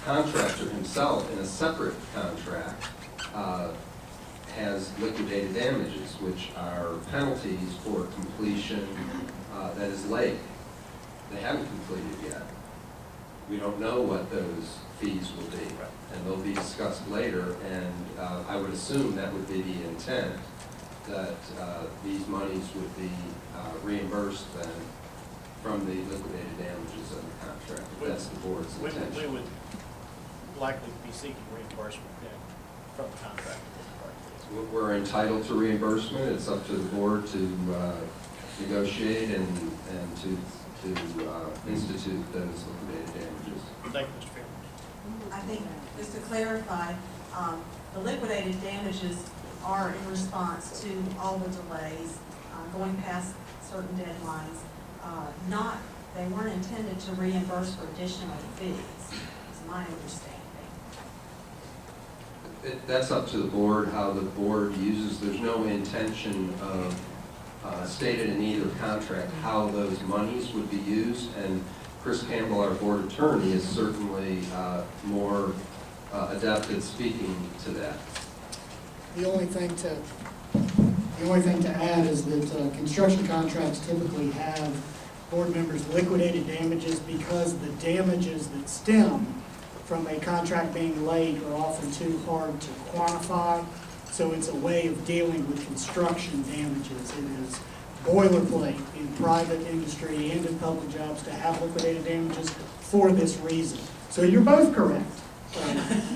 contractor himself, in a separate contract, has liquidated damages, which are penalties for completion that is late. They haven't completed yet. We don't know what those fees will be, and they'll be discussed later, and I would assume that would be the intent, that these monies would be reimbursed then from the liquidated damages of the contract. That's the board's intention. We would likely be seeking reimbursement then from the contractor. We're entitled to reimbursement. It's up to the board to negotiate and to institute those liquidated damages. Thank you, Mr. Fairman. I think, just to clarify, the liquidated damages are in response to all the delays, going past certain deadlines. They weren't intended to reimburse for additional fees, is my understanding. That's up to the board, how the board uses. There's no intention of stated in either contract how those monies would be used, and Chris Campbell, our board attorney, is certainly more adept at speaking to that. The only thing to add is that construction contracts typically have board members' liquidated damages because the damages that stem from a contract being late are often too hard to quantify. So it's a way of dealing with construction damages. It is boilerplate in private industry and in public jobs to have liquidated damages for this reason. So you're both correct.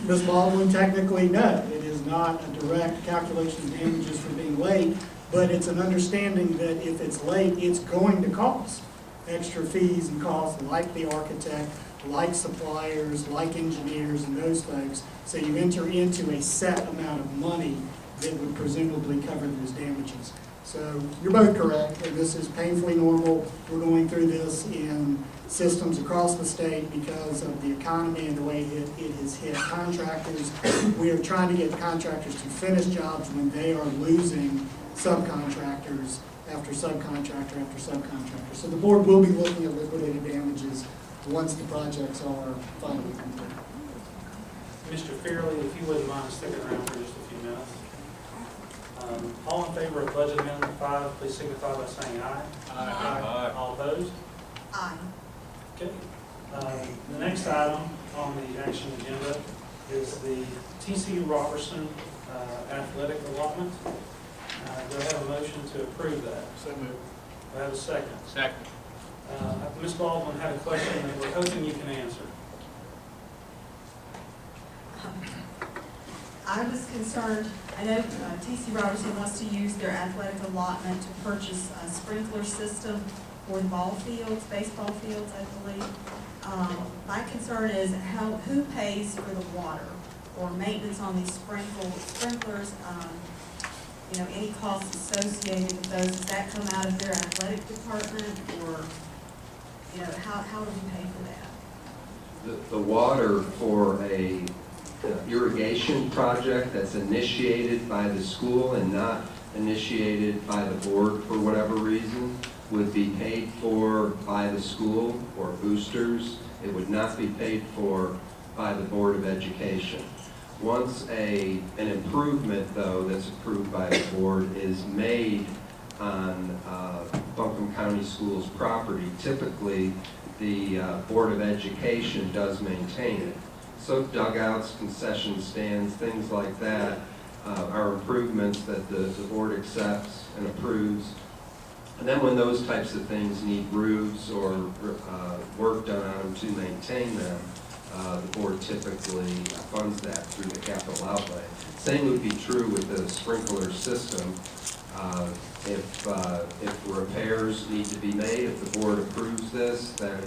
Ms. Baldwin, technically, no, it is not a direct calculation of damages for being late, but it's an understanding that if it's late, it's going to cost extra fees and costs, like the architect, like suppliers, like engineers, and those folks. So you enter into a set amount of money that would presumably cover those damages. So you're both correct, and this is painfully normal. We're going through this in systems across the state because of the economy and the way it has hit contractors. We are trying to get contractors to finish jobs when they are losing subcontractors after subcontractor after subcontractor. So the board will be looking at liquidated damages once the projects are finally complete. Mr. Fairley, if you wouldn't mind sticking around for just a few minutes. All in favor of Budget Amendment 5, please signify by saying aye. Aye. All opposed? Aye. Okay. The next item on the action agenda is the T.C. Robertson athletic allotment. Do I have a motion to approve that? So moved. Do I have a second? Second. Ms. Baldwin had a question that we're hoping you can answer. I was concerned, I know T.C. Robertson wants to use their athletic allotment to purchase a sprinkler system for the ball fields, baseball fields, I believe. My concern is who pays for the water or maintenance on these sprinklers, any costs associated with those. Does that come out of their athletic department, or, how do we pay for that? The water for a irrigation project that's initiated by the school and not initiated by the board for whatever reason would be paid for by the school or boosters. It would not be paid for by the Board of Education. Once an improvement, though, that's approved by the board is made on Buncombe County Schools property, typically the Board of Education does maintain it. So dugouts, concession stands, things like that are improvements that the board accepts and approves. And then when those types of things need roofs or work done on them to maintain them, the board typically funds that through the capital outlay. Same would be true with the sprinkler system. If repairs need to be made, if the board approves this, then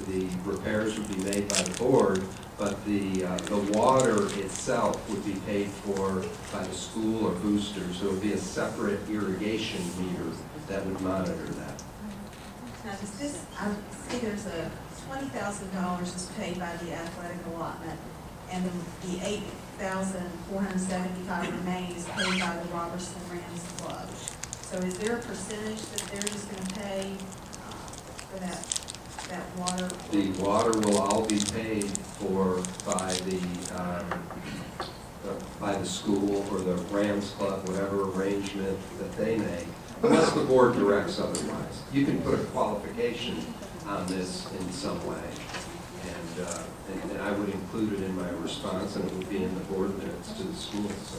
the repairs would be made by the board, but the water itself would be paid for by the school or boosters. So it would be a separate irrigation meter that would monitor that. Now, does this, I see there's a $20,000 is paid by the athletic allotment, and the $8,475 remaining is paid by the Robertson Rams Club. So is there a percentage that they're just going to pay for that water? The water will all be paid school or the Rams Club, whatever arrangement that they make, unless the board directs otherwise. You can put a qualification on this in some way, and I would include it in my response, and it would be in the board minutes to the school, so.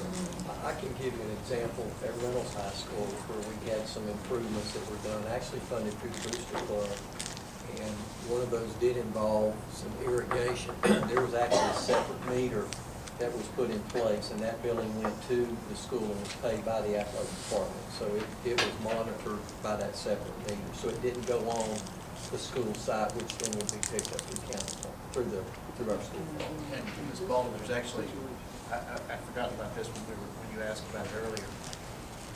I can give you an example at Reynolds High School where we had some improvements that were done, actually funded through the Booster Club. And one of those did involve some irrigation. There was actually a separate meter that was put in place, and that billing went to the school and was paid by the athletic department. So it was monitored by that separate meter. So it didn't go on the school site, which then would be picked up through our school. And Ms. Baldwin, there's actually, I forgot about this when you asked about it earlier.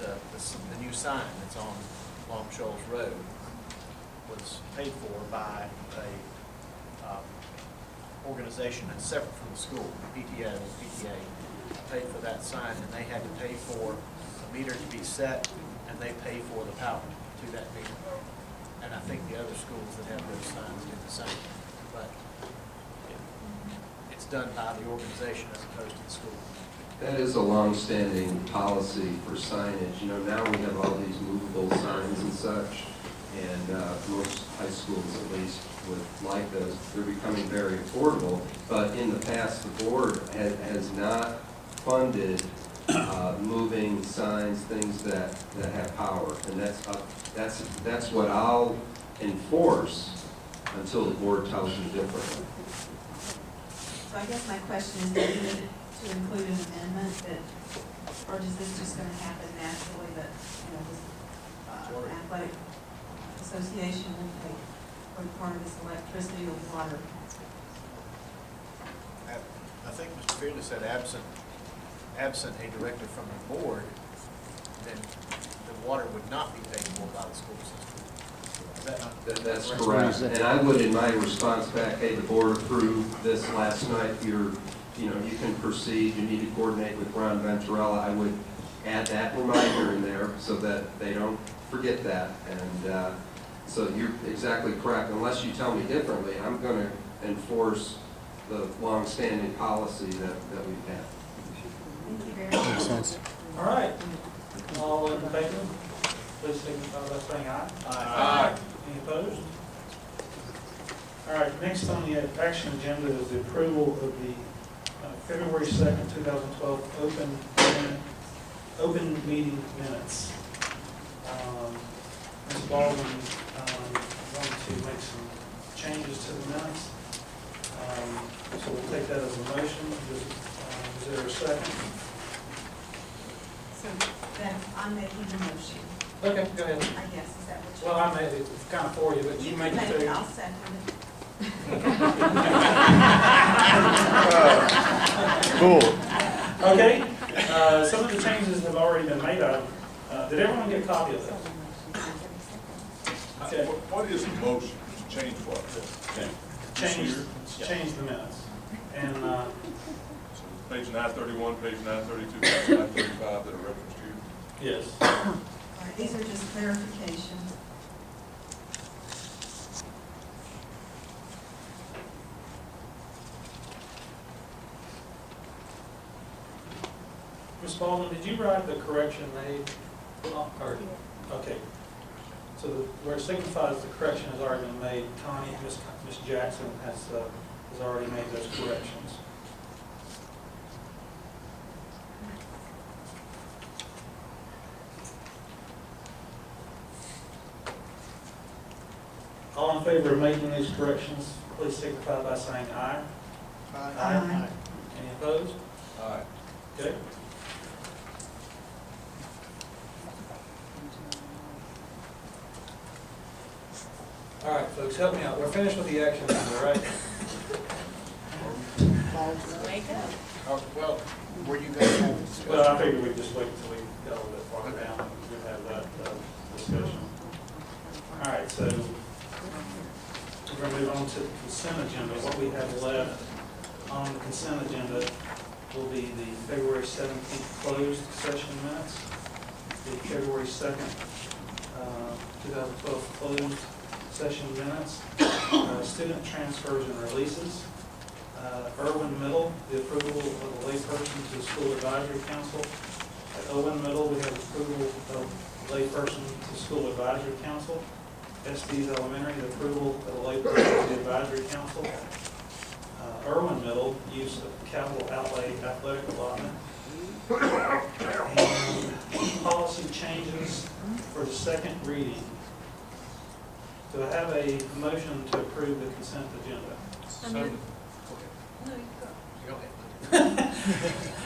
The new sign that's on Long Shoals Road was paid for by a organization that's separate from the school, the PTA paid for that sign, and they had to pay for a meter to be set, and they pay for the power to that meter. And I think the other schools that have those signs do the same, but it's done by the organization as opposed to the school. That is a long-standing policy for signage. You know, now we have all these movable signs and such, and most high schools at least would like those. They're becoming very affordable, but in the past, the board has not funded moving signs, things that have power, and that's what I'll enforce until the board tells me differently. So I guess my question is, do we need to include an amendment that, or is this just gonna happen naturally that, you know, this athletic association will pay for part of this electricity or water? I think Mr. Fearless said absent a directive from the board, then the water would not be paid for by the school system. Is that not? That's correct. And I would, in my response back, hey, the board approved this last night, you can proceed, you need to coordinate with Ron Venturella. I would add that reminder in there so that they don't forget that. And so you're exactly correct. Unless you tell me differently, I'm going to enforce the long-standing policy that we've had. Thank you very much. Makes sense. All right. All in favor, please signify by saying aye. Aye. Any opposed? All right, next on the action agenda is the approval of the February 2nd, 2012 open meeting minutes. Ms. Baldwin wanted to make some changes to the minutes. So we'll take that as a motion. Is there a second? So then I'm making the motion, Okay, go ahead. I guess, is that what you? Well, I made it, it's kind of for you, but you make it too. I'll second it. Cool. Okay, some of the changes have already been made. Did everyone get a copy of this? Okay. What is the motion? Change what? Change the minutes. And, So page 931, page 932, page 935 that are referenced here. yes. All right, these are just clarifications. Ms. Baldwin, did you write the correction made? Okay. So where it signifies the correction has already been made, Connie, Ms. Jackson has already made those corrections. All in favor of making these corrections, please signify by saying aye. Aye. Any opposed? Aye. Okay. All right, folks, help me out. We're finished with the action agenda, right? Well, were you going to have discussion? Well, I figured we'd just wait until we got a little bit farther down and we'd have that discussion. All right, so we're going to move on to the consent agenda. What we have left on the consent agenda will be the February 17th closed session minutes, the February 2nd, 2012 closed session minutes, student transfers and releases, Irwin Middle, the approval of a layperson to the school advisory council. At Owen Middle, we have approval of layperson to school advisory council. Estes Elementary, the approval of a layperson to the advisory council. Irwin Middle, use of capital outlay athletic allotment. And policy changes for the second reading. Do I have a motion to approve the consent agenda? So, No, you you go ahead.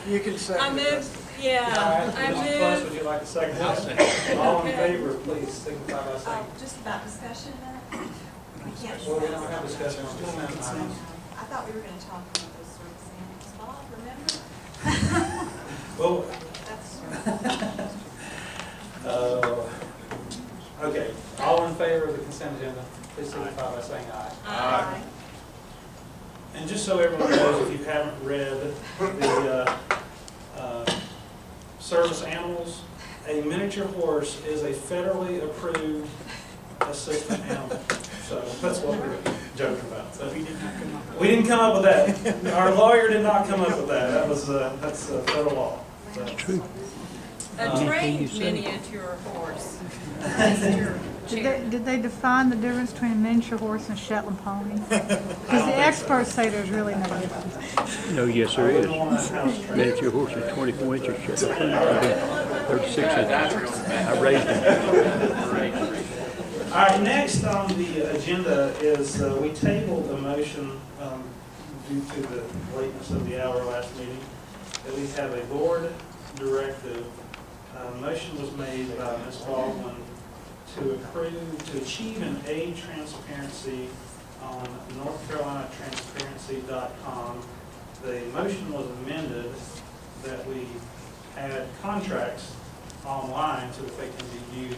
You can second I it. moved, yeah, I Mr. Plus, moved. would you like to second I'll that? second. All in favor, please signify by saying. Just about discussion then? We can't. Well, we don't have discussion on consent items. I thought we were gonna talk about those sort of things. Bob, remember? Well, That's, okay, all in favor of the consent agenda, please signify by saying aye. aye. And just so everyone knows, if you haven't read the service animals, a miniature horse is a federally approved assistant animal. So that's what we're joking about. So we didn't come up with that. Our lawyer did not come up with that. That was, that's federal law. So, A trained miniature horse. Miniature chair. Did they define the difference between a miniature horse and a Shetland pony? Because the experts say there's really no difference. No, yes, there is. Miniature horse is 24 inches, Shetland pony would be 36 inches. I raised them. all right, next on the agenda is we tabled a motion due to the lateness of the hour last meeting that we have a board directive. Motion was made by Ms. Baldwin to achieve an A transparency on NorthCarolinaTransparency.com. The motion was amended that we add contracts online so that they can be viewed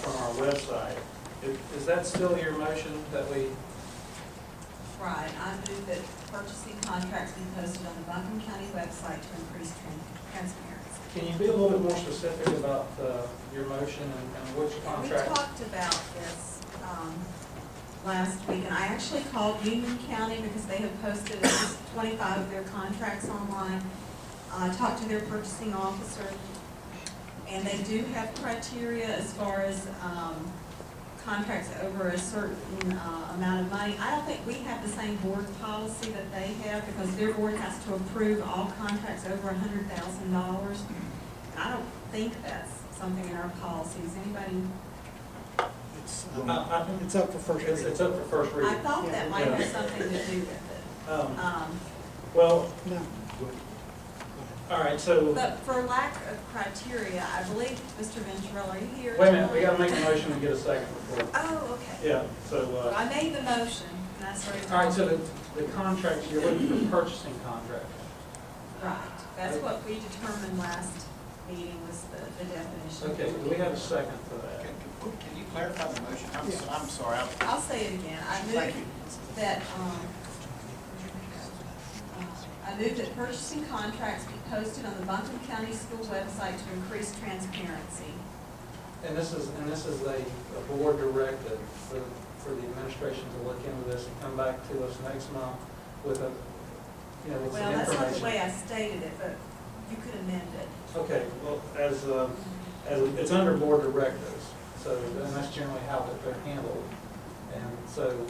from our website. Is that still your motion that we? Right, I move that purchasing contracts be posted on the Buncombe County website to increase transparency. Can you be a little bit more specific about your motion and which We contract? talked about this last week, and I actually called Union County because they have posted at least 25 of their contracts online. I talked to their purchasing officer, and they do have criteria as far as contracts over a certain amount of money. I don't think we have the same board policy that they have because their board has to approve all contracts over $100,000. I don't think that's something in our policies. Anybody? I think it's up for first reading. It's up for first reading. I thought that might have something to do with it. Well, all right, so, But for lack of criteria, I believe, Mr. Venturella, are you here? wait a minute, we gotta make a motion and get a second before. Oh, okay. Yeah, Well, so, I made the motion, and I started. all right, so the contract, you're looking for purchasing contract. Right, that's what we determined last meeting was the definition. Okay, do we have a second for that? Can you clarify the motion? I'm sorry. I'll say it again. Thank you. That, I move that purchasing contracts be posted on the Buncombe County School website to increase transparency. And this is a board directive for the administration to look into this and come back to us next month with a, with some Well, that's not the information. way I stated it, but you could amend it. Okay, well, as it's under board directives, so and that's generally how they're handled. And so,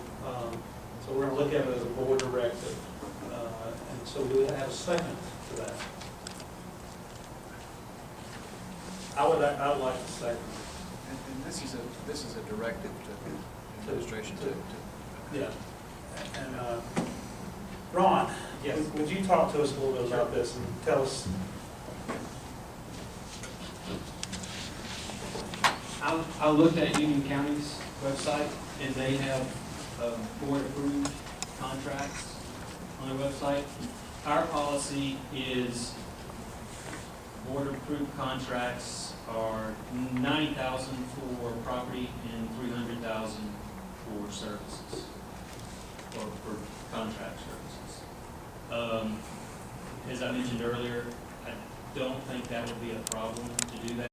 so we're gonna look at it as a board directive. And so we have a second to that. I would like to second. And this is a directive to administration to. Yeah. And, Ron, would you talk to us a little bit about this and tell us? I looked at Union County's website, and they have board-approved contracts on their website. Our policy is board-approved contracts are $90,000 for property and $300,000 for services, or for contract services. As I mentioned earlier, I don't think that would be a problem to do that.